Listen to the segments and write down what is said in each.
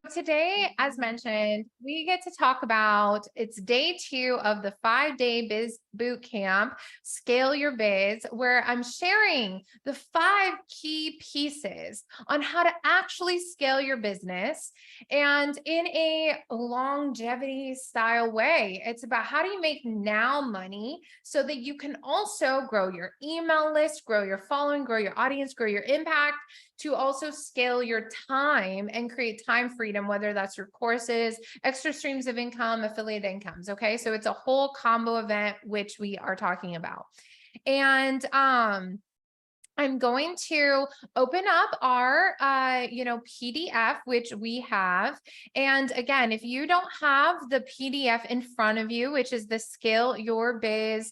today, as mentioned, we get to talk about it's day 2 of the 5-day biz boot camp, Scale Your Biz, where I'm sharing the 5 key pieces on how to actually scale your business and in a longevity style way. It's about how do you make now money so that you can also grow your email list, grow your following, grow your audience, grow your impact, to also scale your time and create time freedom, whether that's your courses, extra streams of income, affiliate incomes. Okay. So it's a whole combo event, which we are talking about. And, I'm going to open up our, PDF, which we have. And again, if you don't have the PDF in front of you, which is the Scale Your Biz,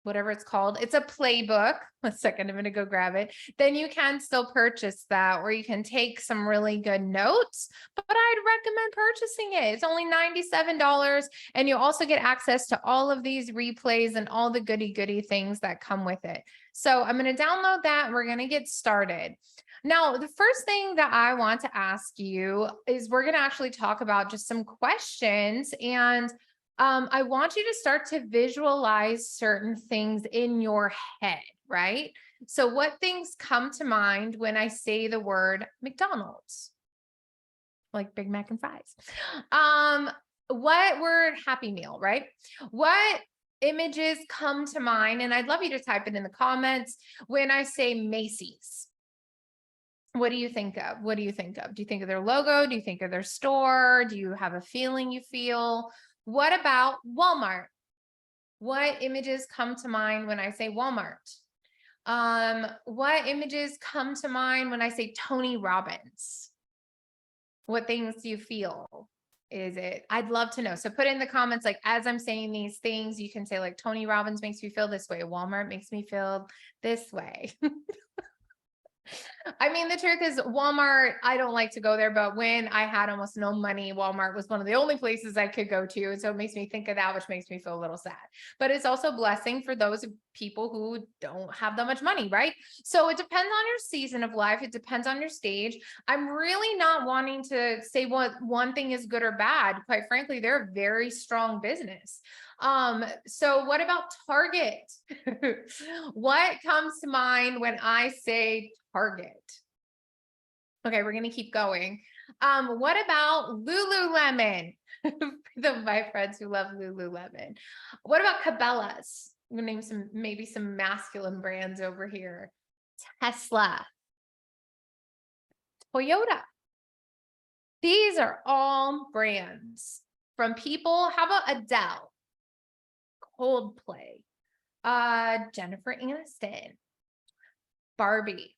whatever it's called, it's a playbook. 1 second, I'm going to go grab it. Then you can still purchase that, or you can take some really good notes, but I'd recommend purchasing it. It's only $97. And you also get access to all of these replays and all the goody things that come with it. So I'm going to download that and we're going to get started. Now, the first thing that I want to ask you is we're going to actually talk about just some questions, and I want you to start to visualize certain things in your head, right? So what things come to mind when I say the word McDonald's? Like Big Mac and fries. What word? Happy Meal, right? What images come to mind? And I'd love you to type it in the comments when I say Macy's. What do you think of? What do you think of? Do you think of their logo? Do you think of their store? Do you have a feeling you feel? What about Walmart? What images come to mind when I say Walmart? What images come to mind when I say Tony Robbins? What things do you feel? Is it? I'd love to know. So put in the comments, like, as I'm saying these things, you can say like Tony Robbins makes me feel this way. Walmart makes me feel this way. I mean, the truth is Walmart, I don't like to go there, but when I had almost no money, Walmart was one of the only places I could go to. And so it makes me think of that, which makes me feel a little sad, but it's also a blessing for those people who don't have that much money, right? So it depends on your season of life. It depends on your stage. I'm really not wanting to say what one thing is good or bad. Quite frankly, they're a very strong business. So what about Target? What comes to mind when I say Target? Okay, we're going to keep going. What about Lululemon? My friends who love Lululemon. What about Cabela's? I'm going to name maybe some masculine brands over here. Tesla. Toyota. These are all brands from people. How about Adele? Coldplay, Jennifer Aniston, Barbie.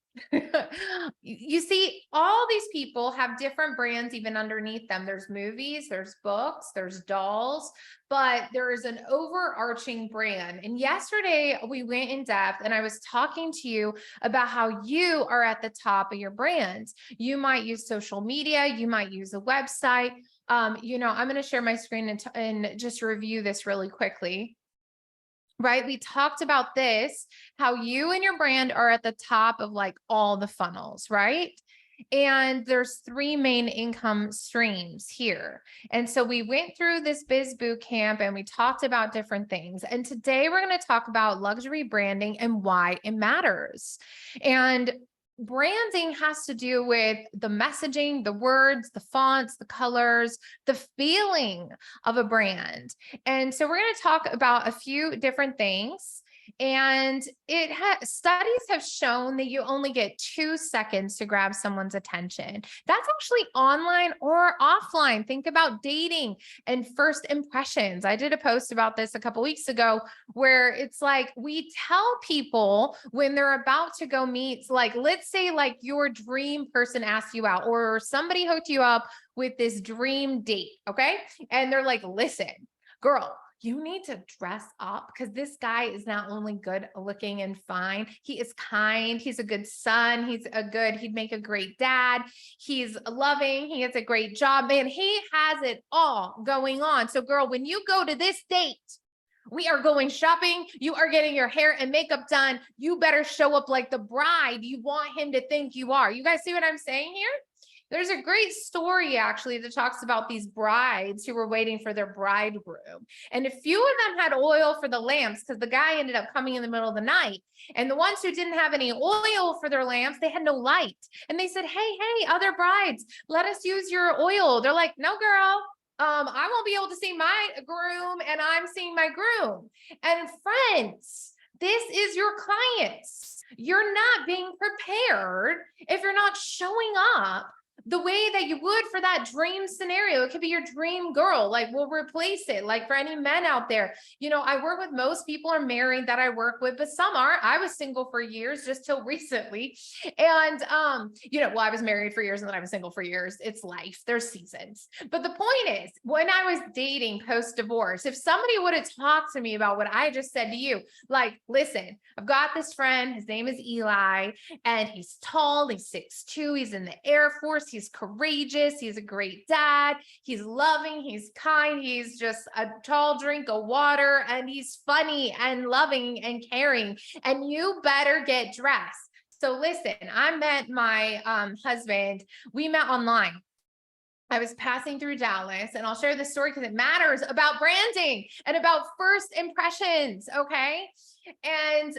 You see, all these people have different brands even underneath them. There's movies, there's books, there's dolls, but there is an overarching brand. And yesterday we went in depth and I was talking to you about how you are at the top of your brands. You might use social media, you might use a website. I'm going to share my screen and just review this really quickly. Right? We talked about this, how you and your brand are at the top of like all the funnels, right? And there's 3 main income streams here. And so we went through this biz boot camp and we talked about different things. And today we're going to talk about luxury branding and why it matters. And branding has to do with the messaging, the words, the fonts, the colors, the feeling of a brand. And so we're going to talk about a few different things. And studies have shown that you only get 2 seconds to grab someone's attention. That's actually online or offline. Think about dating and first impressions. I did a post about this a couple weeks ago where it's like we tell people when they're about to go meet, like, let's say like your dream person asks you out or somebody hooked you up with this dream date. Okay. And they're like, listen, girl, you need to dress up because this guy is not only good looking and fine, he is kind, he's a good son, he'd make a great dad, he's loving, he has a great job, man, he has it all going on. So girl, when you go to this date, we are going shopping, you are getting your hair and makeup done, you better show up like the bride you want him to think you are. You guys see what I'm saying here? There's a great story actually that talks about these brides who were waiting for their bridegroom. And a few of them had oil for the lamps because the guy ended up coming in the middle of the night. And the ones who didn't have any oil for their lamps, they had no light. And they said, hey, other brides, let us use your oil. They're like, no, girl. I won't be able to see my groom and I'm seeing my groom. And friends, this is your clients. You're not being prepared if you're not showing up the way that you would for that dream scenario. It could be your dream girl. Like, we'll replace it. Like, for any men out there, I work with, most people are married that I work with, but some aren't. I was single for years, just till recently. And, well, I was married for years and then I was single for years. It's life. There's seasons. But the point is, when I was dating post-divorce, if somebody would have talked to me about what I just said to you, like, listen, I've got this friend, his name is Eli, and he's tall, he's 6'2", he's in the Air Force, he's courageous, he's a great dad, he's loving, he's kind, he's just a tall drink of water, and he's funny and loving and caring, and you better get dressed. So listen, I met my husband, we met online. I was passing through Dallas, and I'll share this story because it matters about branding and about first impressions. Okay. And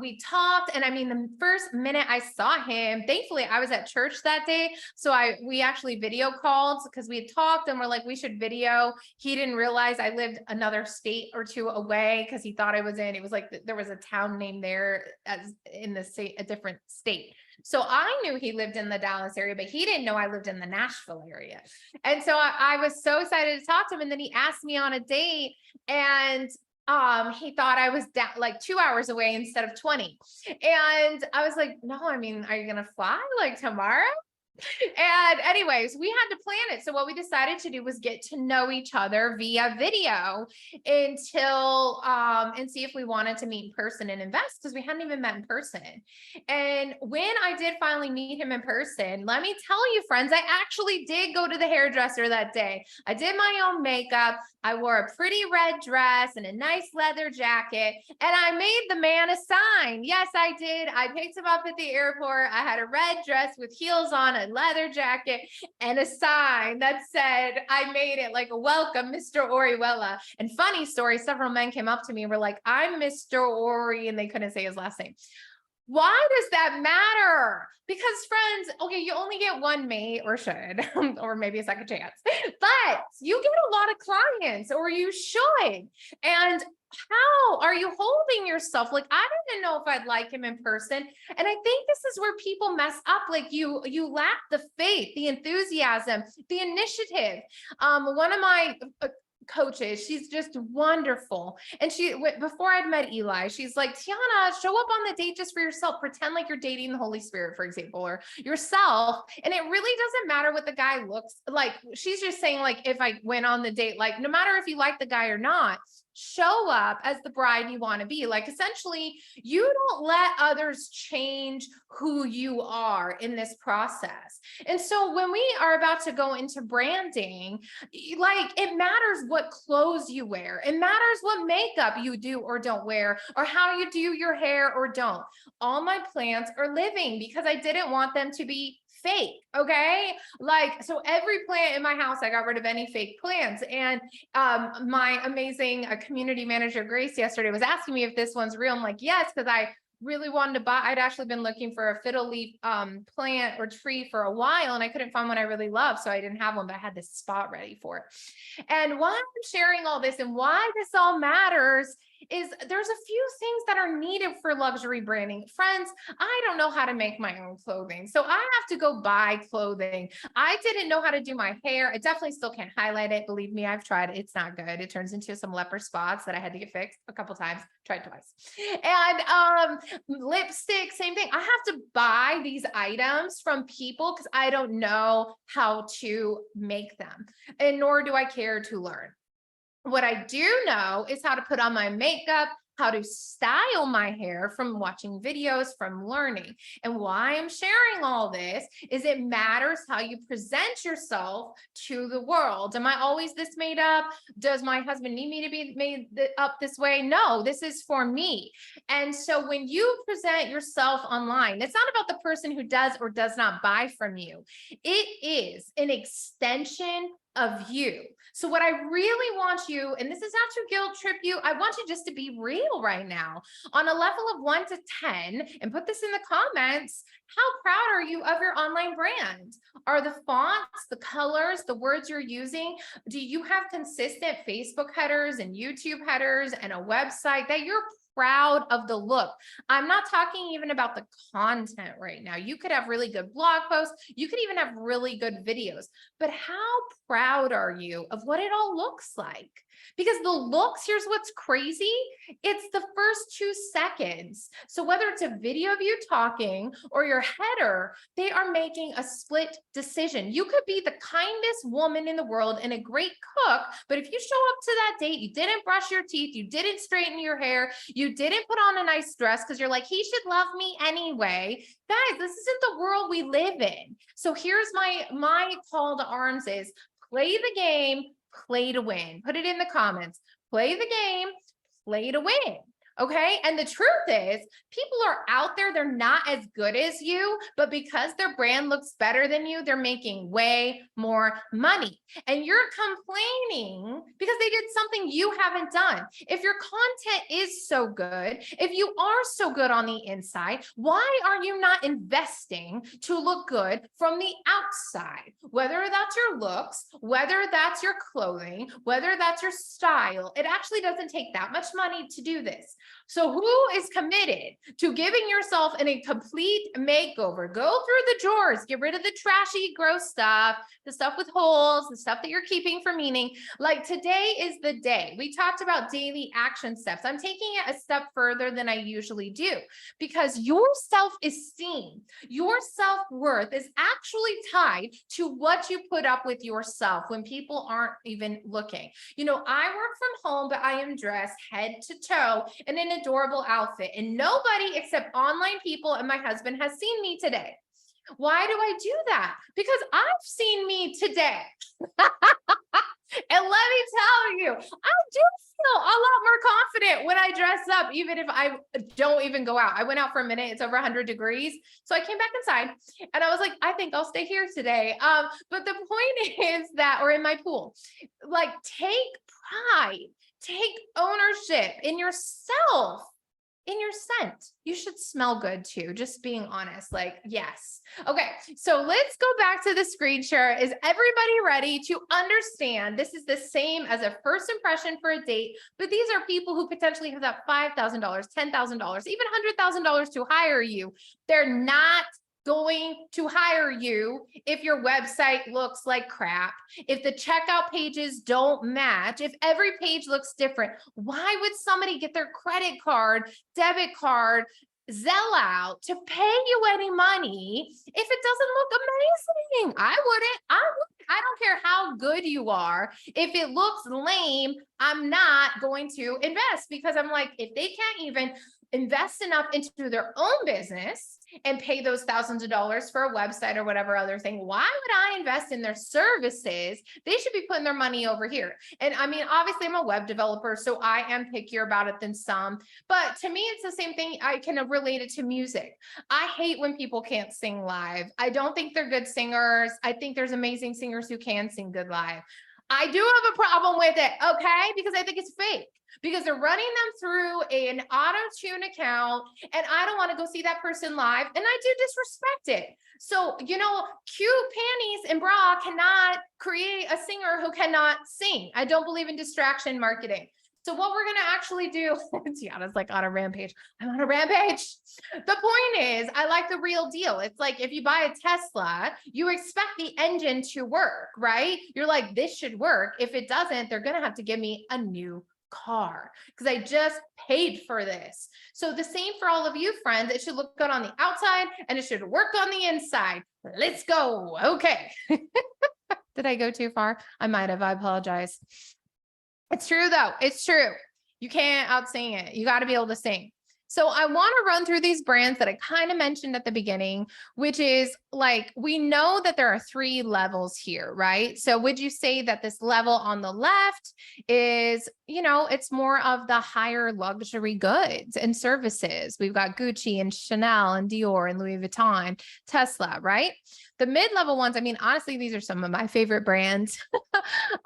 we talked, and I mean, the first minute I saw him, thankfully I was at church that day. So we actually video called because we had talked and we're like, we should video. He didn't realize I lived another state or two away because he thought I was it was like, there was a town name there as in the state, a different state. So I knew he lived in the Dallas area, but he didn't know I lived in the Nashville area. And so I was so excited to talk to him. And then he asked me on a date, and he thought I was like 2 hours away instead of 20. And I was like, no, I mean, are you going to fly like tomorrow? And anyways, we had to plan it. So what we decided to do was get to know each other via video until and see if we wanted to meet in person and invest, because we hadn't even met in person. And when I did finally meet him in person, let me tell you, friends, I actually did go to the hairdresser that day. I did my own makeup. I wore a pretty red dress and a nice leather jacket, and I made the man a sign. Yes, I did. I picked him up at the airport. I had a red dress with heels on, a leather jacket, and a sign that said, I made it, like, a welcome, Mr. Orihuela. And funny story, several men came up to me and were like, I'm Mr. Ori, and they couldn't say his last name. Why does that matter? Because friends, okay, you only get one mate, or should, or maybe a second chance, but you get a lot of clients, or you should. And how are you holding yourself? Like, I didn't know if I'd like him in person. And I think this is where people mess up. Like, you lack the faith, the enthusiasm, the initiative. One of my coaches, she's just wonderful. And before I'd met Eli, she's like, Tiana, show up on the date just for yourself. Pretend like you're dating the Holy Spirit, for example, or yourself. And it really doesn't matter what the guy looks like. She's just saying, like, if I went on the date, like, no matter if you like the guy or not, show up as the bride you want to be. Like, essentially, you don't let others change who you are in this process. And so when we are about to go into branding, like, it matters what clothes you wear. It matters what makeup you do or don't wear, or how you do your hair or don't. All my plants are living because I didn't want them to be fake. Okay. Like, so every plant in my house, I got rid of any fake plants. And my amazing community manager, Grace, yesterday was asking me if this one's real. I'm like, yes, because I really wanted to buy. I'd actually been looking for a fiddle leaf plant or tree for a while, and I couldn't find one I really loved. So I didn't have one, but I had this spot ready for it. And why I'm sharing all this and why this all matters is there's a few things that are needed for luxury branding. Friends, I don't know how to make my own clothing, so I have to go buy clothing. I didn't know how to do my hair. I definitely still can't highlight it. Believe me, I've tried it. It's not good. It turns into some leopard spots that I had to get fixed a couple times. Tried twice. And lipstick, same thing. I have to buy these items from people because I don't know how to make them, and nor do I care to learn. What I do know is how to put on my makeup, how to style my hair from watching videos, from learning. And why I'm sharing all this is it matters how you present yourself to the world. Am I always this made up? Does my husband need me to be made up this way? No, this is for me. And so when you present yourself online, it's not about the person who does or does not buy from you. It is an extension of you. So what I really want you, and this is not to guilt trip you, I want you just to be real right now on a level of 1 to 10, and put this in the comments. How proud are you of your online brand? Are the fonts, the colors, the words you're using? Do you have consistent Facebook headers and YouTube headers and a website that you're proud of the look? I'm not talking even about the content right now. You could have really good blog posts. You could even have really good videos, but how proud are you of what it all looks like? Because the looks, here's what's crazy. It's the first 2 seconds. So whether it's a video of you talking or your header, they are making a split decision. You could be the kindest woman in the world and a great cook, but if you show up to that date, you didn't brush your teeth, you didn't straighten your hair, you didn't put on a nice dress because you're like, he should love me anyway. Guys, this isn't the world we live in. So here's my call to arms is play the game, play to win. Put it in the comments. Play the game, play to win. Okay. And the truth is, people are out there, they're not as good as you, but because their brand looks better than you, they're making way more money. And you're complaining because they did something you haven't done. If your content is so good, if you are so good on the inside, why are you not investing to look good from the outside? Whether that's your looks, whether that's your clothing, whether that's your style, it actually doesn't take that much money to do this. So who is committed to giving yourself a complete makeover? Go through the drawers, get rid of the trashy, gross stuff, the stuff with holes, the stuff that you're keeping for meaning. Like today is the day. We talked about daily action steps. I'm taking it a step further than I usually do because your self-esteem, your self-worth is actually tied to what you put up with yourself when people aren't even looking. You know, I work from home, but I am dressed head to toe in an adorable outfit, and nobody except online people and my husband has seen me today. Why do I do that? Because I've seen me today. And let me tell you, I do feel a lot more confident when I dress up, even if I don't even go out. I went out for a minute. It's over 100 degrees. So I came back inside and I was like, I think I'll stay here today. But the point is that, or in my pool, like take pride, take ownership in yourself. In your scent, you should smell good too. Just being honest, like, yes. Okay. So let's go back to the screen share. Is everybody ready to understand? This is the same as a first impression for a date, but these are people who potentially have that $5,000, $10,000, even $100,000 to hire you. They're not going to hire you if your website looks like crap, if the checkout pages don't match, if every page looks different. Why would somebody get their credit card, debit card, Zelle out to pay you any money if it doesn't look amazing? I wouldn't. I don't care how good you are. If it looks lame, I'm not going to invest because I'm like, if they can't even invest enough into their own business and pay those thousands of dollars for a website or whatever other thing, why would I invest in their services? They should be putting their money over here. And I mean, obviously I'm a web developer, so I am pickier about it than some, but to me, it's the same thing. I can relate it to music. I hate when people can't sing live. I don't think they're good singers. I think there's amazing singers who can sing good live. I do have a problem with it, okay? Because I think it's fake. Because they're running them through an auto-tune account, and I don't want to go see that person live, and I do disrespect it. So, you know, cute panties and bra cannot create a singer who cannot sing. I don't believe in distraction marketing. So what we're going to actually do, Tiana's like on a rampage. I'm on a rampage. The point is, I like the real deal. It's like if you buy a Tesla, you expect the engine to work, right? You're like, this should work. If it doesn't, they're going to have to give me a new car because I just paid for this. So the same for all of you friends. It should look good on the outside and it should work on the inside. Let's go. Okay. Did I go too far? I might have. I apologize. It's true though. It's true. You can't outsing it. You got to be able to sing. So I want to run through these brands that I kind of mentioned at the beginning, which is like, we know that there are 3 levels here, right? So would you say that this level on the left is, it's more of the higher luxury goods and services. We've got Gucci and Chanel and Dior and Louis Vuitton, Tesla, right? The mid-level ones, I mean, honestly, these are some of my favorite brands.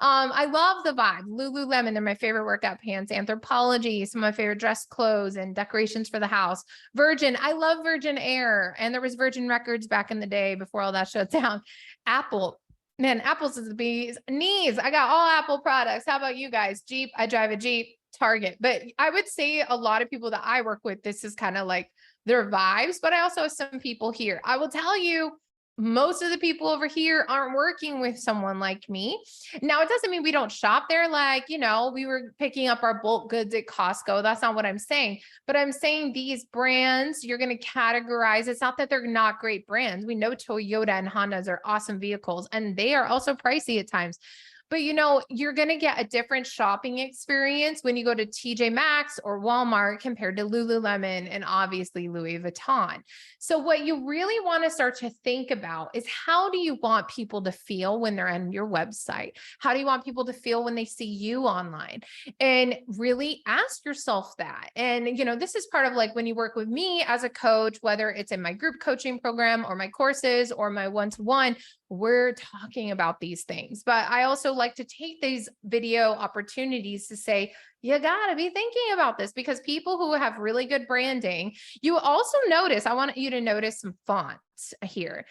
I love the vibe. Lululemon, they're my favorite workout pants. Anthropologie, some of my favorite dress clothes and decorations for the house. Virgin, I love Virgin Air. And there was Virgin Records back in the day before all that shut down. Apple, man, Apple's is the bee's knees. I got all Apple products. How about you guys? Jeep, I drive a Jeep. Target. But I would say a lot of people that I work with, this is kind of like their vibes, but I also have some people here. I will tell you, most of the people over here aren't working with someone like me. Now, it doesn't mean we don't shop there. Like, we were picking up our bulk goods at Costco. That's not what I'm saying. But I'm saying these brands, you're going to categorize. It's not that they're not great brands. We know Toyota and Hondas are awesome vehicles, and they are also pricey at times. But you're going to get a different shopping experience when you go to TJ Maxx or Walmart compared to Lululemon and obviously Louis Vuitton. So what you really want to start to think about is, how do you want people to feel when they're on your website? How do you want people to feel when they see you online? And really ask yourself that. And, this is part of like when you work with me as a coach, whether it's in my group coaching program or my courses or my one-to-one, we're talking about these things. But I also like to take these video opportunities to say, you got to be thinking about this, because people who have really good branding, you also notice, I want you to notice some fonts here.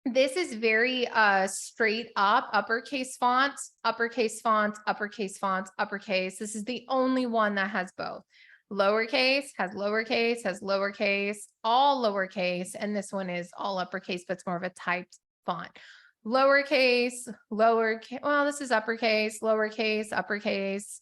This is very straight up uppercase fonts, uppercase fonts, uppercase fonts, uppercase. This is the only one that has both. Lowercase, has lowercase, has lowercase, all lowercase. And this one is all uppercase, but it's more of a typed font. Lowercase, lowercase. Well, this is uppercase, lowercase, uppercase,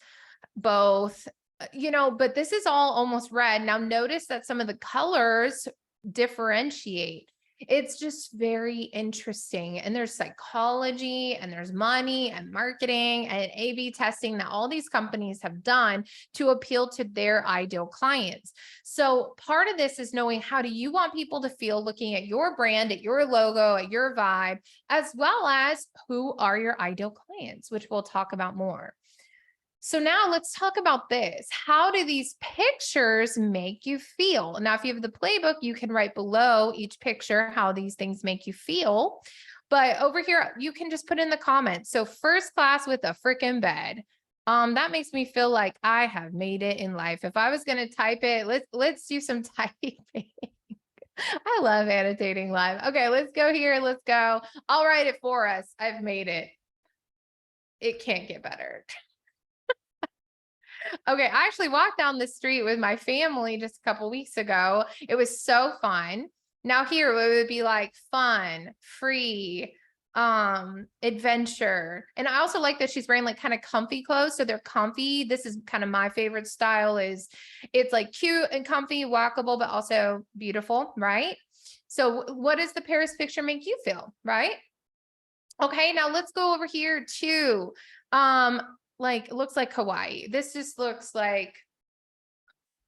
both, but this is all almost red. Now notice that some of the colors differentiate. It's just very interesting. And there's psychology and there's money and marketing and A/B testing that all these companies have done to appeal to their ideal clients. So part of this is knowing, how do you want people to feel looking at your brand, at your logo, at your vibe, as well as who are your ideal clients, which we'll talk about more. So now let's talk about this. How do these pictures make you feel? Now, if you have the playbook, you can write below each picture how these things make you feel. But over here, you can just put in the comments. So first class with a freaking bed. That makes me feel like I have made it in life. If I was going to type it, let's do some typing. I love annotating live. Okay, let's go here. Let's go. I'll write it for us. I've made it. It can't get better. Okay, I actually walked down the street with my family just a couple weeks ago. It was so fun. Now here it would be like fun, free, adventure. And I also like that she's wearing like kind of comfy clothes. So they're comfy. This is kind of my favorite style, is it's like cute and comfy, walkable, but also beautiful, right? So what does the Paris picture make you feel, right? Okay, now let's go over here to, like, it looks like Hawaii. This just looks like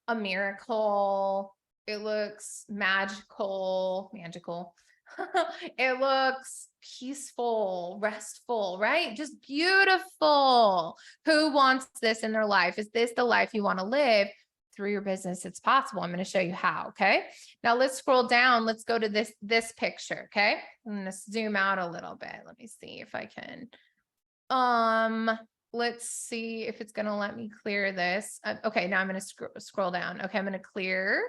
a miracle. It looks magical. It looks peaceful, restful, right? Just beautiful. Who wants this in their life? Is this the life you want to live? Through your business, it's possible. I'm going to show you how. Okay. Now let's scroll down. Let's go to this picture. Okay. I'm going to zoom out a little bit. Let me see if I can. Let's see if it's going to let me clear this. Okay, now I'm going to scroll down. Okay, I'm going to clear.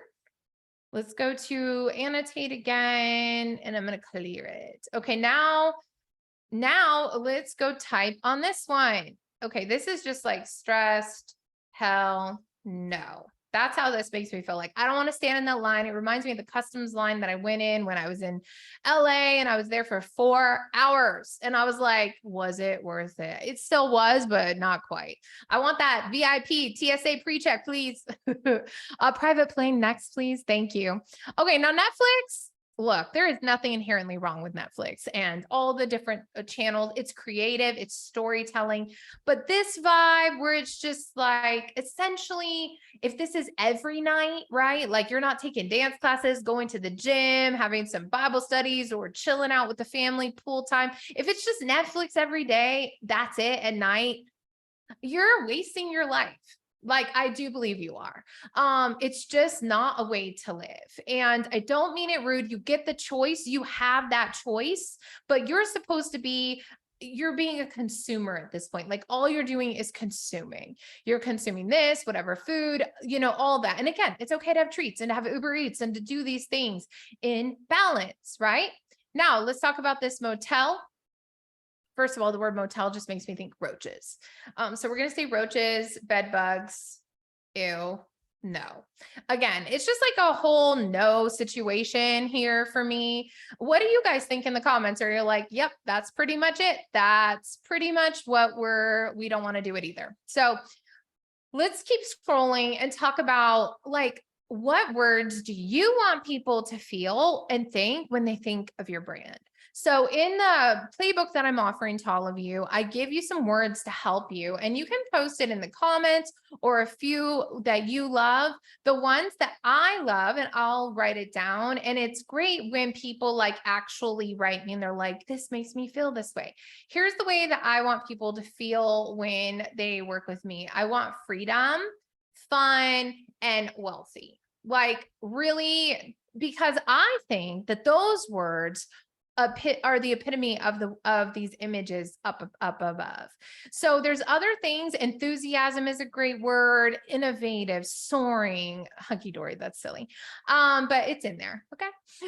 Let's go to annotate again, and I'm going to clear it. Okay, now let's go type on this one. Okay, this is just like stressed. Hell no. That's how this makes me feel. Like, I don't want to stand in that line. It reminds me of the customs line that I went in when I was in LA, and I was there for 4 hours. And I was like, was it worth it? It still was, but not quite. I want that VIP TSA pre-check, please. A private plane next, please. Thank you. Okay, now Netflix. look, there is nothing inherently wrong with Netflix and all the different channels. It's creative, it's storytelling, but this vibe where it's just like, essentially, if this is every night, right? Like you're not taking dance classes, going to the gym, having some Bible studies, or chilling out with the family, pool time. If it's just Netflix every day, that's it at night, you're wasting your life. Like, I do believe you are. It's just not a way to live. And I don't mean it rude. You get the choice, you have that choice, but you're supposed to be, you're being a consumer at this point. Like all you're doing is consuming. You're consuming this, whatever food, all that. And again, it's okay to have treats and to have Uber Eats and to do these things in balance, right? Now, let's talk about this motel. First of all, the word motel just makes me think roaches. So we're going to say roaches, bed bugs. Ew, no. Again, it's just like a whole no situation here for me. What do you guys think in the comments? Are you like, yep, that's pretty much it. That's pretty much what we don't want to do it either. So let's keep scrolling and talk about, like, what words do you want people to feel and think when they think of your brand? So in the playbook that I'm offering to all of you, I give you some words to help you, and you can post it in the comments or a few that you love. The ones that I love, and I'll write it down. And it's great when people like actually write me and they're like, this makes me feel this way. Here's the way that I want people to feel when they work with me. I want freedom, fun, and wealthy. Like, really, because I think that those words are the epitome of these images up above. So there's other things. Enthusiasm is a great word. Innovative, soaring, hunky-dory. That's silly. But it's in there. Okay.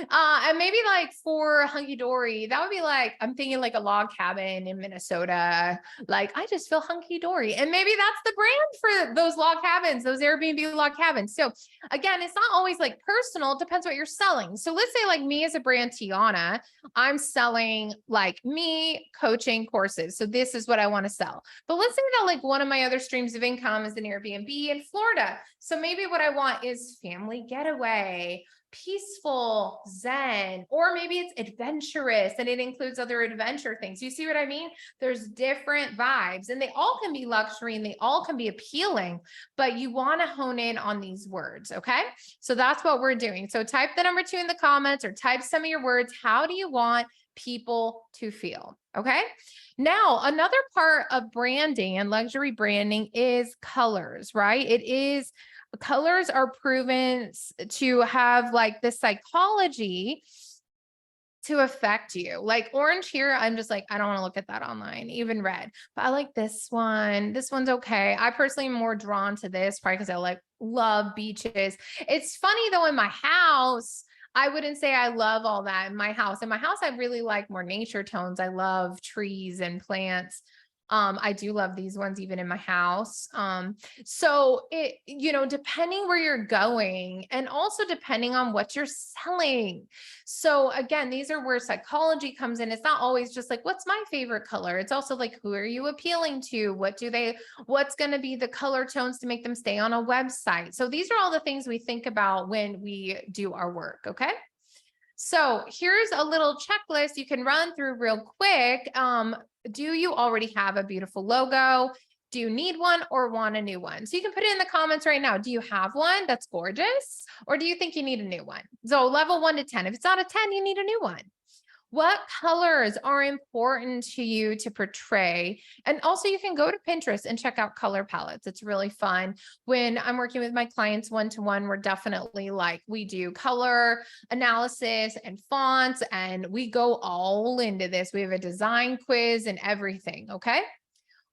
And maybe like for hunky-dory, that would be like, I'm thinking like a log cabin in Minnesota. Like, I just feel hunky-dory. And maybe that's the brand for those log cabins, those Airbnb log cabins. So again, it's not always like personal. It depends what you're selling. So let's say like me as a brand, Tiana, I'm selling like me coaching courses. So this is what I want to sell. But let's say that like one of my other streams of income is an Airbnb in Florida. So maybe what I want is family getaway, peaceful, zen, or maybe it's adventurous and it includes other adventure things. You see what I mean? There's different vibes, and they all can be luxury and they all can be appealing, but you want to hone in on these words. Okay. So that's what we're doing. So type the number 2 in the comments or type some of your words. How do you want people to feel? Okay. Now, another part of branding and luxury branding is colors, right? Colors are proven to have like the psychology to affect you. Like orange here, I'm just like, I don't want to look at that online, even red, but I like this one. This one's okay. I personally am more drawn to this probably because I love beaches. It's funny though, in my house, I wouldn't say I love all that in my house. In my house, I really like more nature tones. I love trees and plants. I do love these ones even in my house. So it, depending where you're going and also depending on what you're selling. So again, these are where psychology comes in. It's not always just like, what's my favorite color? It's also like, who are you appealing to? What's going to be the color tones to make them stay on a website? So these are all the things we think about when we do our work. Okay. So here's a little checklist you can run through real quick. Do you already have a beautiful logo? Do you need one or want a new one? So you can put it in the comments right now. Do you have one that's gorgeous? Or do you think you need a new one? So level 1 to 10. If it's out of 10, you need a new one. What colors are important to you to portray? And also you can go to Pinterest and check out color palettes. It's really fun. When I'm working with my clients one-to-one, we're definitely we do color analysis and fonts, and we go all into this. We have a design quiz and everything. Okay.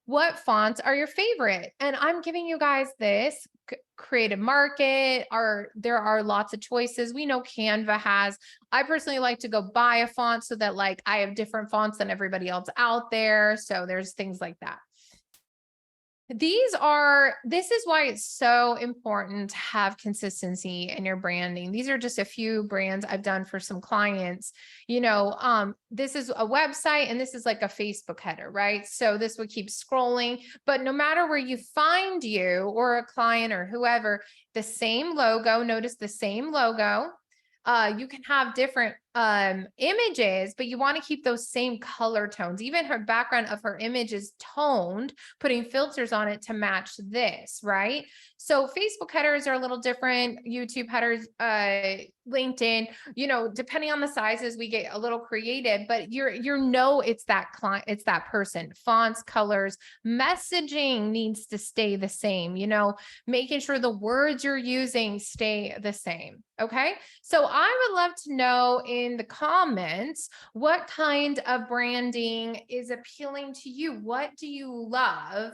What fonts are your favorite? And I'm giving you guys this Creative Market. There are lots of choices. We know Canva has. I personally like to go buy a font so that I have different fonts than everybody else out there. So there's things like that. This is why it's so important to have consistency in your branding. These are just a few brands I've done for some clients. This is a website and this is like a Facebook header, right? So this would keep scrolling, but no matter where you find you or a client or whoever, the same logo, notice the same logo. You can have different images, but you want to keep those same color tones. Even her background of her image is toned, putting filters on it to match this, right? So Facebook headers are a little different. YouTube headers, LinkedIn, depending on the sizes, we get a little creative, but it's that client, it's that person. Fonts, colors, messaging needs to stay the same, making sure the words you're using stay the same. Okay. So I would love to know in the comments, what kind of branding is appealing to you? What do you love?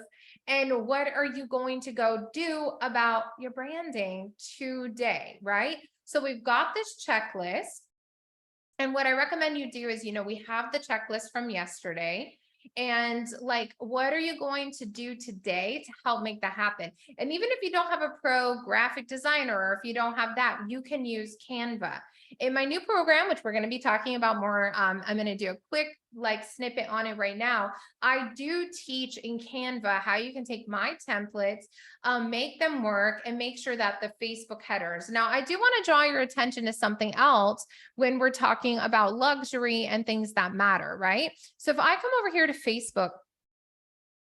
And what are you going to go do about your branding today, right? So we've got this checklist. And what I recommend you do is, we have the checklist from yesterday. And like, what are you going to do today to help make that happen? And even if you don't have a pro graphic designer, or if you don't have that, you can use Canva. In my new program, which we're going to be talking about more, I'm going to do a quick snippet on it right now. I do teach in Canva how you can take my templates, make them work, and make sure that the Facebook headers. Now, I do want to draw your attention to something else when we're talking about luxury and things that matter, right? So if I come over here to Facebook,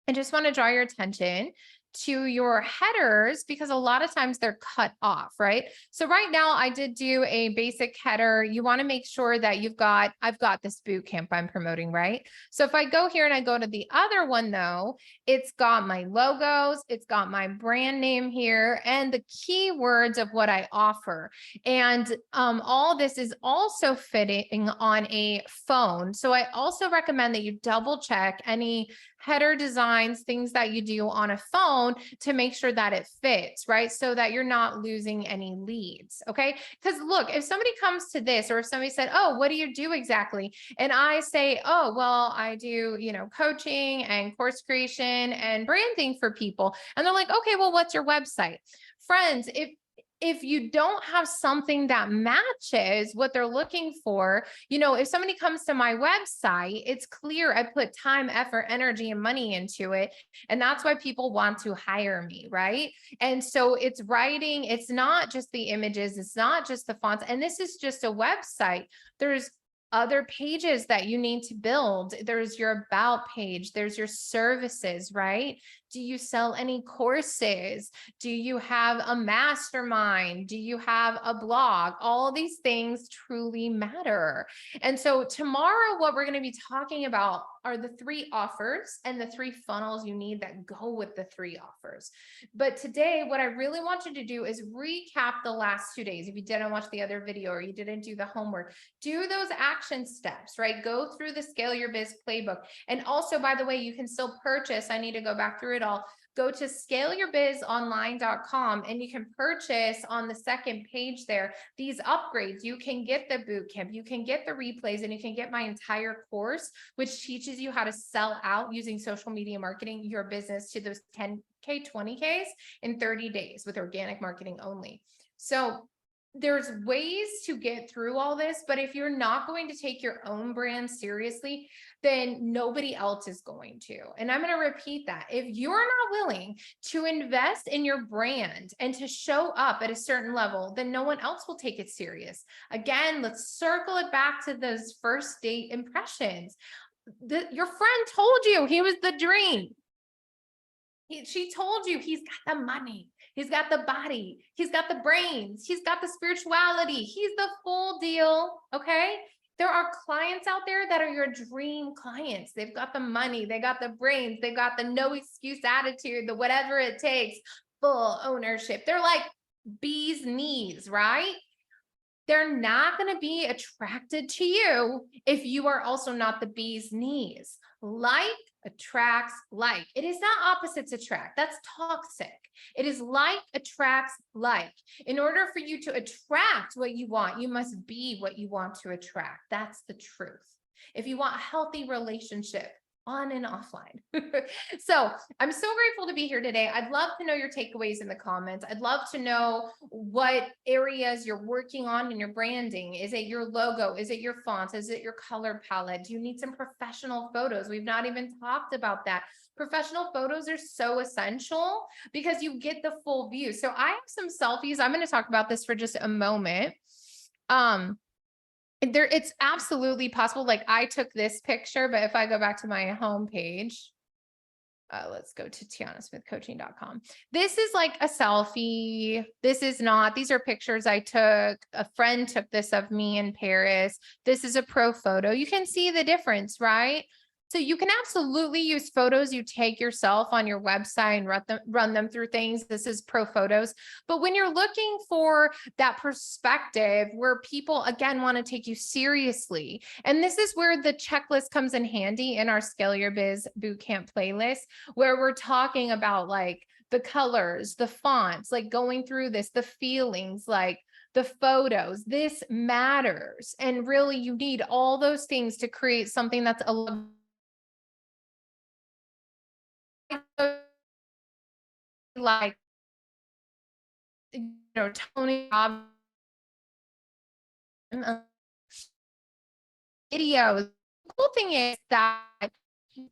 I just want to draw your attention to your headers, because a lot of times they're cut off, right? So right now I did do a basic header. You want to make sure that I've got this boot camp I'm promoting, right? So if I go here and I go to the other one though, it's got my logos, it's got my brand name here, and the keywords of what I offer. And all this is also fitting on a phone. So I also recommend that you double check any header designs, things that you do on a phone to make sure that it fits, right? So that you're not losing any leads, okay? Because look, if somebody comes to this, or if somebody said, oh, what do you do exactly? And I say, oh, well, I do, coaching and course creation and branding for people. And they're like, okay, well, what's your website? Friends, if you don't have something that matches what they're looking for, if somebody comes to my website, it's clear I put time, effort, energy, and money into it. And that's why people want to hire me, right? And so it's writing, it's not just the images, it's not just the fonts. And this is just a website. There's other pages that you need to build. There's your about page, there's your services, right? Do you sell any courses? Do you have a mastermind? Do you have a blog? All these things truly matter. And so tomorrow, what we're going to be talking about are the 3 offers and the 3 funnels you need that go with the 3 offers. But today, what I really want you to do is recap the last 2 days. If you didn't watch the other video or you didn't do the homework, do those action steps, right? Go through the Scale Your Biz playbook. And also, by the way, you can still purchase. I need to go back through it all. Go to scaleyourbizonline.com and you can purchase on the second page there these upgrades. You can get the boot camp, you can get the replays, and you can get my entire course, which teaches you how to sell out using social media marketing your business to those 10K, 20Ks in 30 days with organic marketing only. So there's ways to get through all this, but if you're not going to take your own brand seriously, then nobody else is going to. And I'm going to repeat that. If you're not willing to invest in your brand and to show up at a certain level, then no one else will take it serious. Again, let's circle it back to those first date impressions. Your friend told you he was the dream. She told you he's got the money, he's got the body, he's got the brains, he's got the spirituality, he's the full deal, okay? There are clients out there that are your dream clients. They've got the money, they got the brains, they got the no excuse attitude, the whatever it takes, full ownership. They're like bee's knees, right? They're not going to be attracted to you if you are also not the bee's knees. Like attracts like. It is not opposites attract. That's toxic. It is like attracts like. In order for you to attract what you want, you must be what you want to attract. That's the truth. If you want a healthy relationship, on and offline. So I'm so grateful to be here today. I'd love to know your takeaways in the comments. I'd love to know what areas you're working on in your branding. Is it your logo? Is it your fonts? Is it your color palette? Do you need some professional photos? We've not even talked about that. Professional photos are so essential because you get the full view. So I have some selfies. I'm going to talk about this for just a moment. It's absolutely possible. Like I took this picture, but if I go back to my home page, let's go to tianasmithcoaching.com. This is like a selfie. This is not, these are pictures I took. A friend took this of me in Paris. This is a pro photo. You can see the difference, right? So you can absolutely use photos you take yourself on your website and run them through things. This is pro photos. But when you're looking for that perspective where people, again, want to take you seriously, and this is where the checklist comes in handy in our Scale Your Biz Bootcamp playlist, where we're talking about like the colors, the fonts, like going through this, the feelings, like the photos, this matters. And really you need all those things to create something that's a like, Tony Robbins videos. The cool thing is that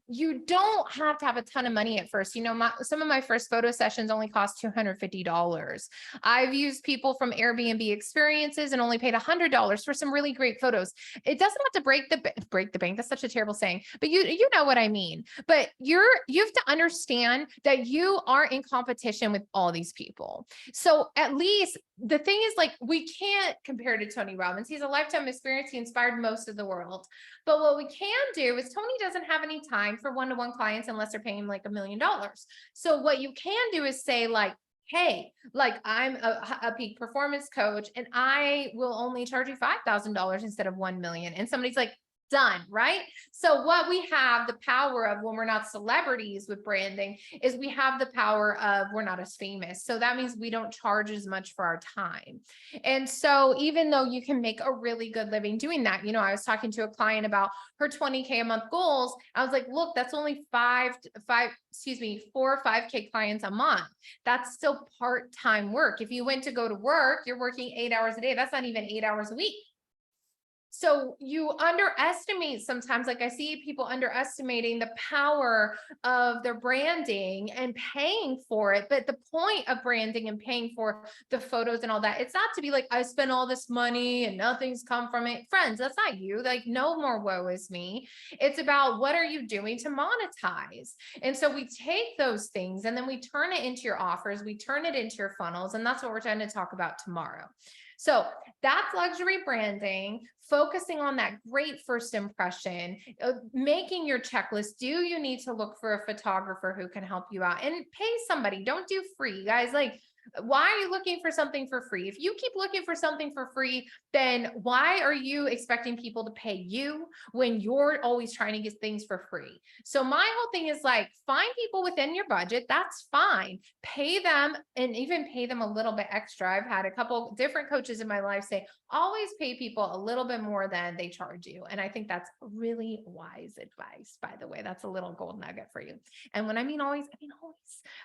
you don't have to have a ton of money at first. Some of my first photo sessions only cost $250. I've used people from Airbnb experiences and only paid $100 for some really great photos. It doesn't have to break the bank. That's such a terrible saying, but you know what I mean. But you have to understand that you are in competition with all these people. So at least the thing is, like, we can't compare to Tony Robbins. He's a lifetime experience. He inspired most of the world. But what we can do is Tony doesn't have any time for one-to-one clients unless they're paying like $1 million. So what you can do is say like, hey, like I'm a peak performance coach and I will only charge you $5,000 instead of 1 million. And somebody's like, done, right? So what we have the power of when we're not celebrities with branding is we have the power of we're not as famous. So that means we don't charge as much for our time. And so even though you can make a really good living doing that, I was talking to a client about her 20K a month goals. I was like, look, that's only 4 or 5K clients a month. That's still part-time work. If you went to go to work, you're working 8 hours a day. That's not even 8 hours a week. So you underestimate sometimes, like I see people underestimating the power of their branding and paying for it. But the point of branding and paying for the photos and all that, it's not to be like, I spent all this money and nothing's come from it. Friends, that's not you. Like, no more woe is me. It's about what are you doing to monetize? And so we take those things and then we turn it into your offers, we turn it into your funnels. And that's what we're trying to talk about tomorrow. So that's luxury branding, focusing on that great first impression, making your checklist. Do you need to look for a photographer who can help you out and pay somebody? Don't do free, guys. Like, why are you looking for something for free? If you keep looking for something for free, then why are you expecting people to pay you when you're always trying to get things for free? So my whole thing is like, find people within your budget. That's fine. Pay them and even pay them a little bit extra. I've had a couple different coaches in my life say, always pay people a little bit more than they charge you. And I think that's really wise advice, by the way. That's a little gold nugget for you. And when I mean always, I mean always.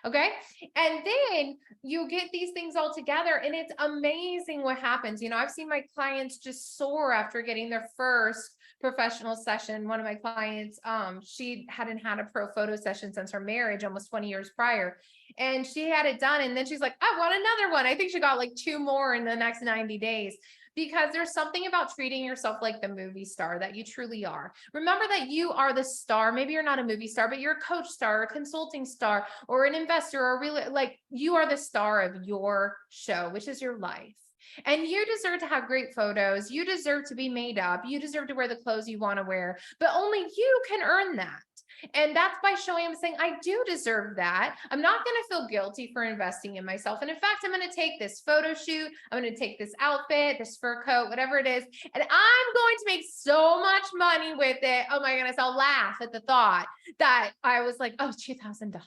Okay. And then you get these things all together and it's amazing what happens. I've seen my clients just soar after getting their first professional session. One of my clients, she hadn't had a pro photo session since her marriage almost 20 years prior. And she had it done. And then she's like, I want another one. I think she got like 2 more in the next 90 days. Because there's something about treating yourself like the movie star that you truly are. Remember that you are the star. Maybe you're not a movie star, but you're a coach star, or a consulting star, or an investor, or really, like, you are the star of your show, which is your life. And you deserve to have great photos. You deserve to be made up. You deserve to wear the clothes you want to wear, but only you can earn that. And that's by showing, I'm saying, I do deserve that. I'm not going to feel guilty for investing in myself. And in fact, I'm going to take this photo shoot. I'm going to take this outfit, this fur coat, whatever it is. And I'm going to make so much money with it. Oh my goodness. I'll laugh at the thought that I was like, oh, $2,000.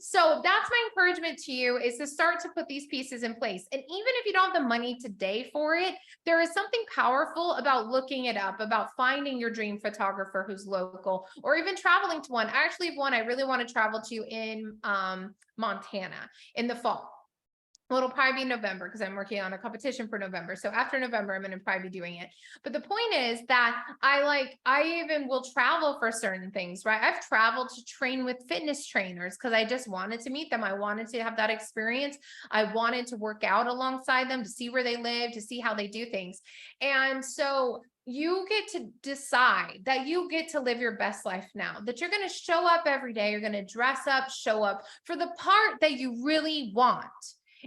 So that's my encouragement to you, is to start to put these pieces in place. And even if you don't have the money today for it, there is something powerful about looking it up, about finding your dream photographer who's local, or even traveling to one. I actually have one I really want to travel to in Montana in the fall. Well, it'll probably be November because I'm working on a competition for November. So after November, I'm going to probably be doing it. But the point is that I even will travel for certain things, right? I've traveled to train with fitness trainers because I just wanted to meet them. I wanted to have that experience. I wanted to work out alongside them, to see where they live, to see how they do things. And so you get to decide that you get to live your best life now, that you're going to show up every day. You're going to dress up, show up for the part that you really want.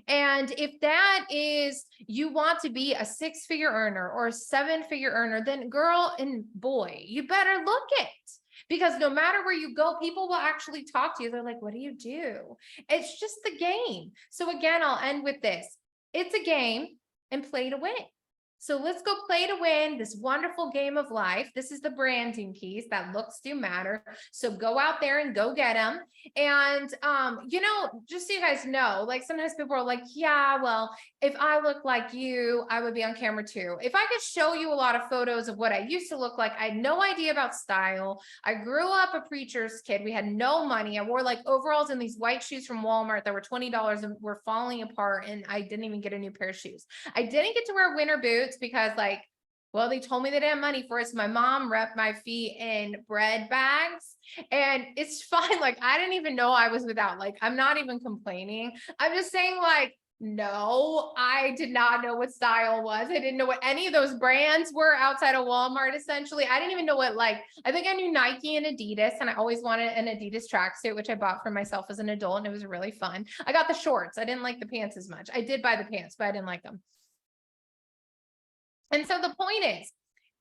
And if that is you want to be a 6-figure earner or a 7-figure earner, then girl and boy, you better look it. Because no matter where you go, people will actually talk to you. They're like, what do you do? It's just the game. So again, I'll end with this. It's a game and play to win. So let's go play to win this wonderful game of life. This is the branding piece, that looks do matter. So go out there and go get them. And, just so you guys know, like sometimes people are like, yeah, well, if I look like you, I would be on camera too. If I could show you a lot of photos of what I used to look like, I had no idea about style. I grew up a preacher's kid. We had no money. I wore like overalls and these white shoes from Walmart that were $20 and were falling apart. And I didn't even get a new pair of shoes. I didn't get to wear winter boots because they told me they didn't have money for it. So my mom wrapped my feet in bread bags and it's fine. Like, I didn't even know I was without, I'm not even complaining. I'm just saying no, I did not know what style was. I didn't know what any of those brands were outside of Walmart, essentially. I didn't even know what, I think I knew Nike and Adidas, and I always wanted an Adidas tracksuit, which I bought for myself as an adult, and it was really fun. I got the shorts. I didn't like the pants as much. I did buy the pants, but I didn't like them. And so the point is,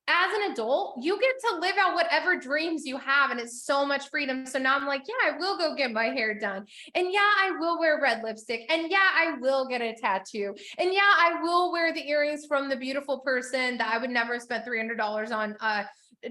as an adult, you get to live out whatever dreams you have, and it's so much freedom. So now I'm like, yeah, I will go get my hair done. And yeah, I will wear red lipstick. And yeah, I will get a tattoo. And yeah, I will wear the earrings from the beautiful person that I would never spend $300 on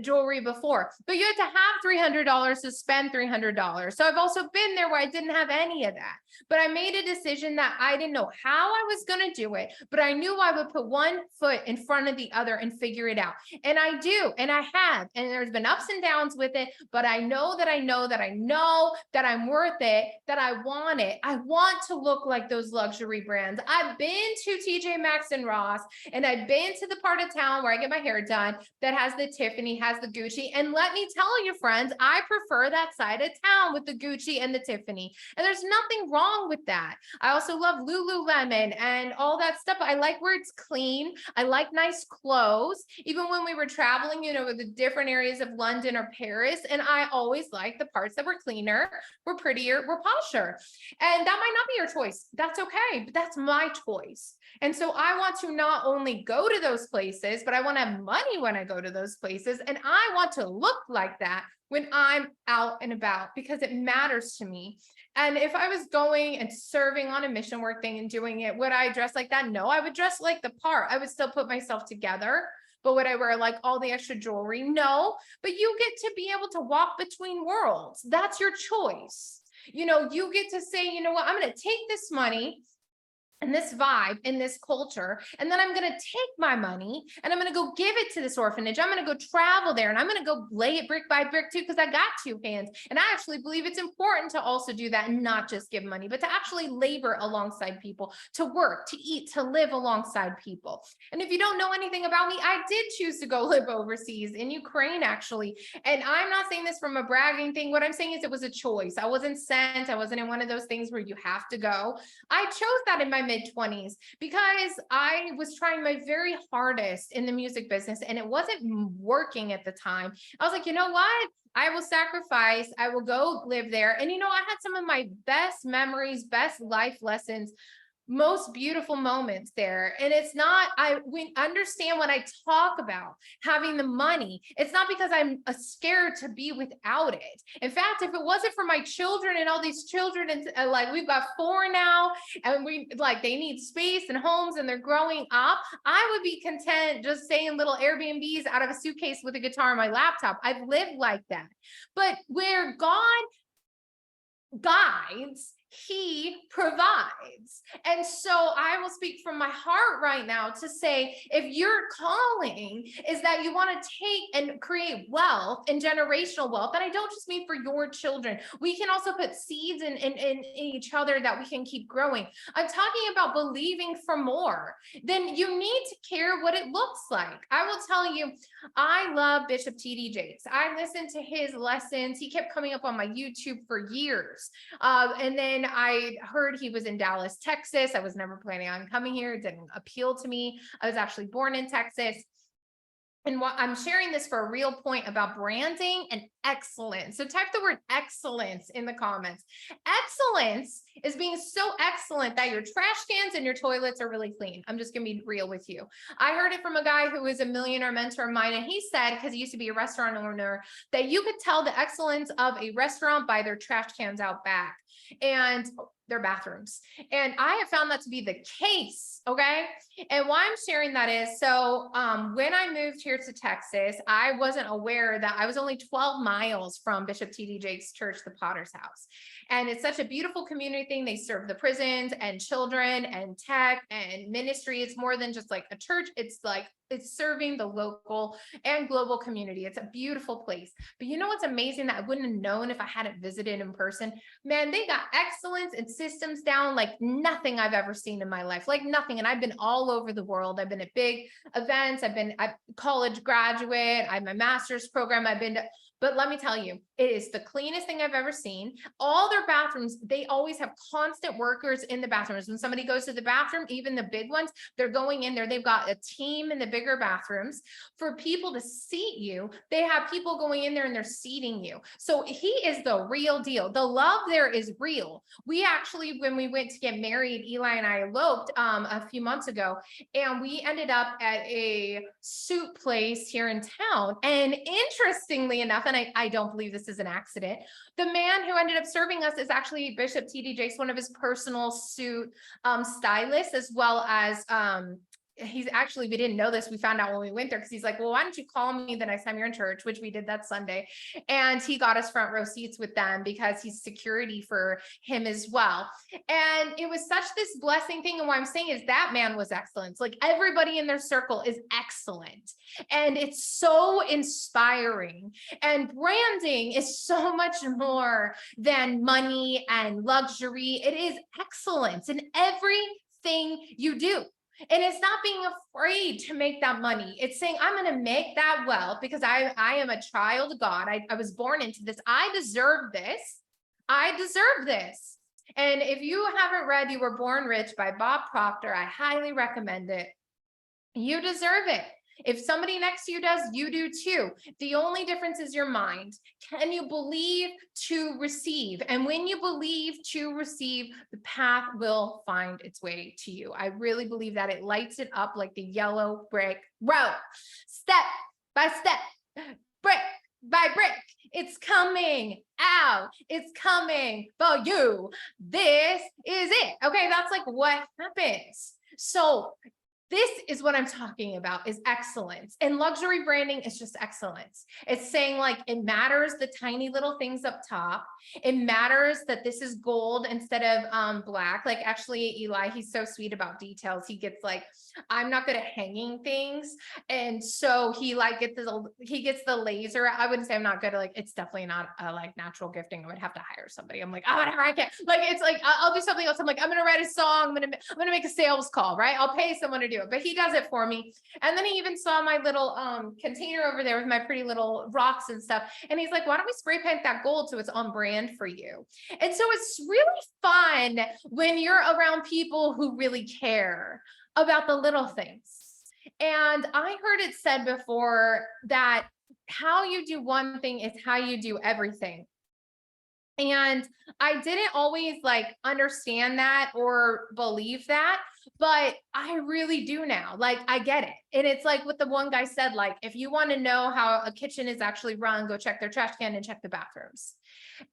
jewelry before. But you had to have $300 to spend $300. So I've also been there where I didn't have any of that. But I made a decision that I didn't know how I was going to do it, but I knew I would put one foot in front of the other and figure it out. And I do, and I have, and there's been ups and downs with it, but I know that I'm worth it, that I want it. I want to look like those luxury brands. I've been to TJ Maxx and Ross, and I've been to the part of town where I get my hair done that has the Tiffany, has the Gucci. And let me tell you, friends, I prefer that side of town with the Gucci and the Tiffany. And there's nothing wrong with that. I also love Lululemon and all that stuff. I like where it's clean. I like nice clothes. Even when we were traveling, with the different areas of London or Paris, and I always liked the parts that were cleaner, were prettier, were posher. And that might not be your choice. That's okay, but that's my choice. And so I want to not only go to those places, but I want to have money when I go to those places. And I want to look like that when I'm out and about because it matters to me. And if I was going and serving on a mission work thing and doing it, would I dress like that? No, I would dress like the part. I would still put myself together. But would I wear all the extra jewelry? No, but you get to be able to walk between worlds. That's your choice. You get to say, you know what, I'm going to take this money and this vibe and this culture, and then I'm going to take my money and I'm going to go give it to this orphanage. I'm going to go travel there and I'm going to go lay it brick by brick too, because I got two hands. And I actually believe it's important to also do that and not just give money, but to actually labor alongside people, to work, to eat, to live alongside people. And if you don't know anything about me, I did choose to go live overseas in Ukraine, actually. And I'm not saying this from a bragging thing. What I'm saying is it was a choice. I wasn't sent. I wasn't in one of those things where you have to go. I chose that in my mid-20s because I was trying my very hardest in the music business and it wasn't working at the time. I was like, you know what? I will sacrifice. I will go live there. And I had some of my best memories, best life lessons, most beautiful moments there. And it's not, we understand when I talk about having the money, it's not because I'm scared to be without it. In fact, if it wasn't for my children and all these children, and we've got 4 now, and they need space and homes and they're growing up, I would be content just staying little Airbnbs out of a suitcase with a guitar on my laptop. I've lived like that. But where God guides, he provides. And so I will speak from my heart right now to say, if your calling is that you want to take and create wealth and generational wealth, and I don't just mean for your children, we can also put seeds in each other that we can keep growing. I'm talking about believing for more. Then you need to care what it looks like. I will tell you, I love Bishop T.D. Jakes. I listened to his lessons. He kept coming up on my YouTube for years. And then I heard he was in Dallas, Texas. I was never planning on coming here. It didn't appeal to me. I was actually born in Texas. And what I'm sharing this for a real point about branding and excellence. So type the word excellence in the comments. Excellence is being so excellent that your trash cans and your toilets are really clean. I'm just going to be real with you. I heard it from a guy who was a millionaire mentor of mine. And he said, because he used to be a restaurant owner, that you could tell the excellence of a restaurant by their trash cans out back and their bathrooms. And I have found that to be the case. Okay. And why I'm sharing that is, so when I moved here to Texas, I wasn't aware that I was only 12 miles from Bishop T.D. Jakes' church, the Potter's House. And it's such a beautiful community thing. They serve the prisons and children and tech and ministry. It's more than just like a church. It's like, it's serving the local and global community. It's a beautiful place. But you know what's amazing that I wouldn't have known if I hadn't visited in person? Man, they got excellence and systems down like nothing I've ever seen in my life, like nothing. And I've been all over the world. I've been at big events. I've been a college graduate. I have my master's program. But let me tell you, it is the cleanest thing I've ever seen. All their bathrooms, they always have constant workers in the bathrooms. When somebody goes to the bathroom, even the big ones, they're going in there. They've got a team in the bigger bathrooms. For people to seat you, they have people going in there and they're seating you. So he is the real deal. The love there is real. We actually, when we went to get married, Eli and I eloped a few months ago, and we ended up at a soup place here in town. And interestingly enough, and I don't believe this is an accident, the man who ended up serving us is actually Bishop T.D. Jakes, one of his personal suit stylists, as well as he's actually, we didn't know this. We found out when we went there, because he's like, well, why don't you call me the next time you're in church, which we did that Sunday. And he got us front row seats with them because he's security for him as well. And it was such this blessing thing. And what I'm saying is that man was excellent. Like everybody in their circle is excellent. And it's so inspiring. And branding is so much more than money and luxury. It is excellence in everything you do. And it's not being afraid to make that money. It's saying, I'm going to make that wealth because I am a child of God. I was born into this. I deserve this. I deserve this. And if you haven't read You Were Born Rich by Bob Proctor, I highly recommend it. You deserve it. If somebody next to you does, you do too. The only difference is your mind. Can you believe to receive? And when you believe to receive, the path will find its way to you. I really believe that. It lights it up like the yellow brick road, step by step, brick by brick. It's coming out. It's coming for you. This is it. Okay, that's like what happens. So this is what I'm talking about, is excellence. And luxury branding is just excellence. It's saying like, it matters the tiny little things up top. It matters that this is gold instead of black. Like actually Eli, he's so sweet about details. He gets like, I'm not good at hanging things. And so he like gets the laser. I wouldn't say I'm not good at like, it's definitely not like natural gifting. I would have to hire somebody. I'm like, oh, whatever, I can't. Like, it's like, I'll do something else. I'm like, I'm going to write a song. I'm going to make a sales call, right? I'll pay someone to do it, but he does it for me. And then he even saw my little container over there with my pretty little rocks and stuff. And he's like, why don't we spray paint that gold so it's on brand for you? And so it's really fun when you're around people who really care about the little things. And I heard it said before that how you do one thing is how you do everything. And I didn't always like understand that or believe that, but I really do now. Like I get it. And it's like what the one guy said, like, if you want to know how a kitchen is actually run, go check their trash can and check the bathrooms.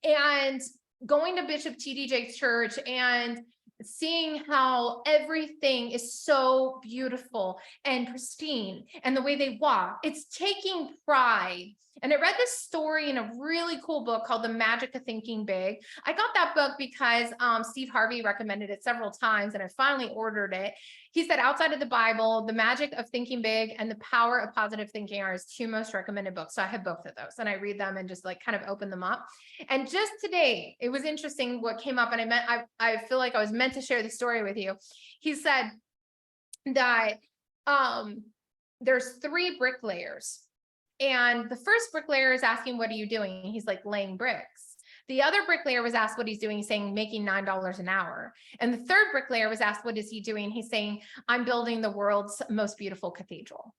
And going to Bishop T.D. Jakes' church and seeing how everything is so beautiful and pristine and the way they walk. It's taking pride. And I read this story in a really cool book called The Magic of Thinking Big. I got that book because Steve Harvey recommended it several times, and I finally ordered it. He said, outside of the Bible, The Magic of Thinking Big and The Power of Positive Thinking are his two most recommended books. So I have both of those, and I read them and just like kind of open them up. And just today, it was interesting what came up, and I feel like I was meant to share the story with you. He said that there's 3 bricklayers. And the first bricklayer is asking, what are you doing? He's like, laying bricks. The other bricklayer was asked what he's doing. He's saying, making $9 an hour. And the third bricklayer was asked, what is he doing? He's saying, I'm building the world's most beautiful cathedral.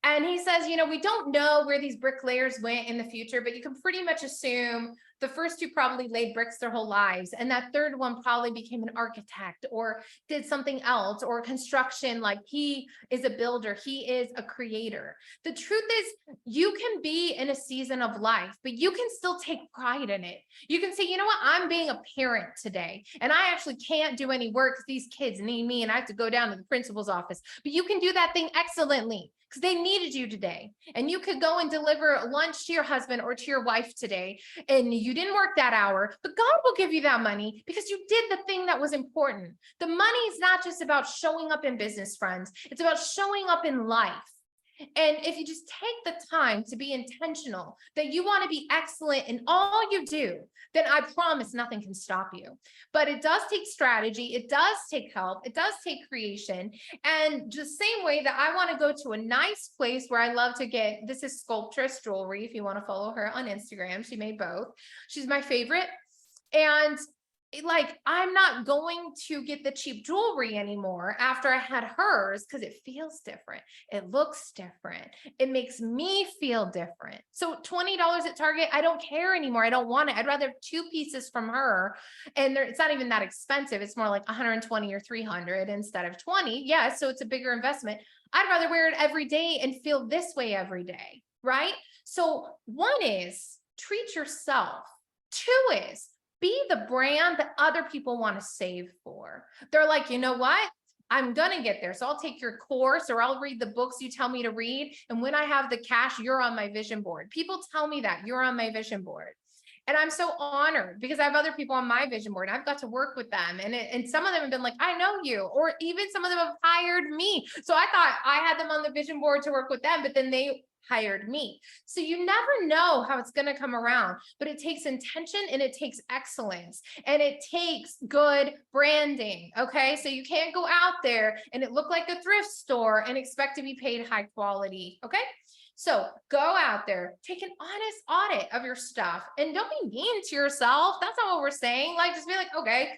And he says, we don't know where these bricklayers went in the future, but you can pretty much assume the first 2 probably laid bricks their whole lives. And that third one probably became an architect or did something else, or construction. Like, he is a builder. He is a creator. The truth is, you can be in a season of life, but you can still take pride in it. You can say, you know what? I'm being a parent today, and I actually can't do any work because these kids need me and I have to go down to the principal's office. But you can do that thing excellently, because they needed you today. And you could go and deliver lunch to your husband or to your wife today, and you didn't work that hour, but God will give you that money because you did the thing that was important. The money is not just about showing up in business, friends. It's about showing up in life. And if you just take the time to be intentional that you want to be excellent in all you do, then I promise nothing can stop you. But it does take strategy. It does take help. It does take creation. And just same way that I want to go to a nice place where I love to get, this is Sculptress Jewelry. If you want to follow her on Instagram, she made both. She's my favorite. And like, I'm not going to get the cheap jewelry anymore after I had hers, because it feels different. It looks different. It makes me feel different. So $20 at Target, I don't care anymore. I don't want it. I'd rather have 2 pieces from her. And it's not even that expensive. It's more like 120 or 300 instead of 20. Yeah. So it's a bigger investment. I'd rather wear it every day and feel this way every day. Right. So 1 is treat yourself. 2 is be the brand that other people want to save for. They're like, you know what? I'm going to get there. So I'll take your course, or I'll read the books you tell me to read. And when I have the cash, you're on my vision board. People tell me that you're on my vision board. And I'm so honored because I have other people on my vision board. I've got to work with them. And some of them have been like, I know you, or even some of them have hired me. So I thought I had them on the vision board to work with them, but then they hired me. So you never know how it's going to come around, but it takes intention and it takes excellence and it takes good branding. Okay. So you can't go out there and it look like a thrift store and expect to be paid high quality. Okay. So go out there, take an honest audit of your stuff, and don't be mean to yourself. That's not what we're saying. Like, just be like, okay,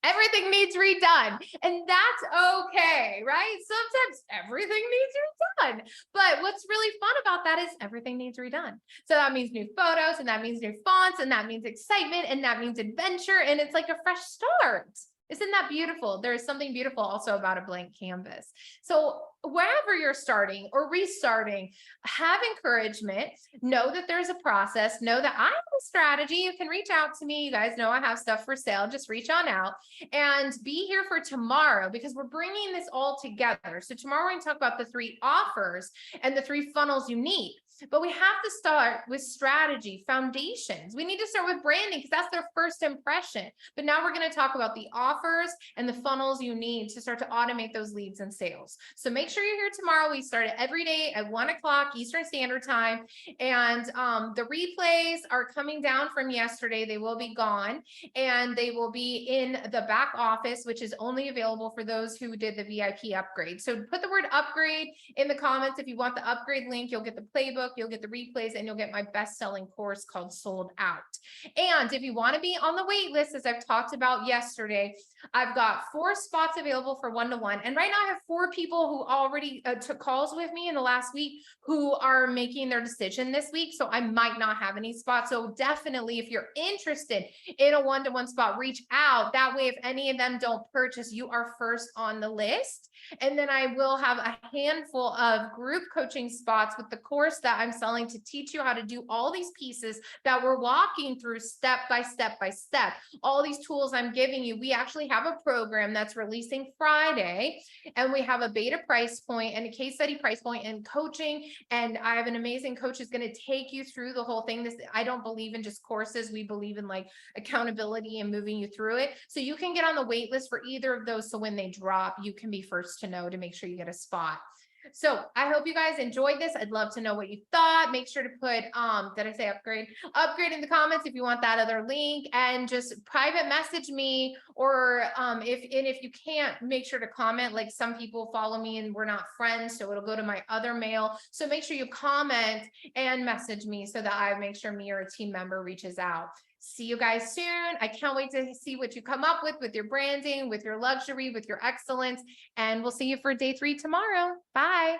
everything needs redone. And that's okay, right? Sometimes everything needs redone. But what's really fun about that is everything needs redone. So that means new photos, and that means new fonts, and that means excitement, and that means adventure. And it's like a fresh start. Isn't that beautiful? There is something beautiful also about a blank canvas. So wherever you're starting or restarting, have encouragement, know that there's a process, know that I have a strategy. You can reach out to me. You guys know I have stuff for sale. Just reach on out and be here for tomorrow, because we're bringing this all together. So tomorrow we're going to talk about the 3 offers and the 3 funnels you need. But we have to start with strategy, foundations. We need to start with branding because that's their first impression. But now we're going to talk about the offers and the funnels you need to start to automate those leads and sales. So make sure you're here tomorrow. We start it every day at 1 o'clock Eastern Standard Time. And the replays are coming down from yesterday. They will be gone, and they will be in the back office, which is only available for those who did the VIP upgrade. So put the word upgrade in the comments. If you want the upgrade link, you'll get the playbook, you'll get the replays, and you'll get my best-selling course called Sold Out. And if you want to be on the wait list, as I've talked about yesterday, I've got 4 spots available for one-to-one. And right now I have 4 people who already took calls with me in the last week who are making their decision this week. So I might not have any spots. So definitely, if you're interested in a one-to-one spot, reach out. That way, if any of them don't purchase, you are first on the list. And then I will have a handful of group coaching spots with the course that that I'm selling to teach you how to do all these pieces that we're walking through step by step by step. All these tools I'm giving you. We actually have a program that's releasing Friday, and we have a beta price point and a case study price point and coaching. And I have an amazing coach who's going to take you through the whole thing. I don't believe in just courses. We believe in like accountability and moving you through it. So you can get on the wait list for either of those. So when they drop, you can be first to know to make sure you get a spot. So I hope you guys enjoyed this. I'd love to know what you thought. Make sure to put, did I say upgrade in the comments if you want that other link, and just private message me, or if you can't, make sure to comment. Like some people follow me and we're not friends, so it'll go to my other mail. So make sure you comment and message me so that I make sure me or a team member reaches out. See you guys soon. I can't wait to see what you come up with your branding, with your luxury, with your excellence. And we'll see you for day 3 tomorrow. Bye.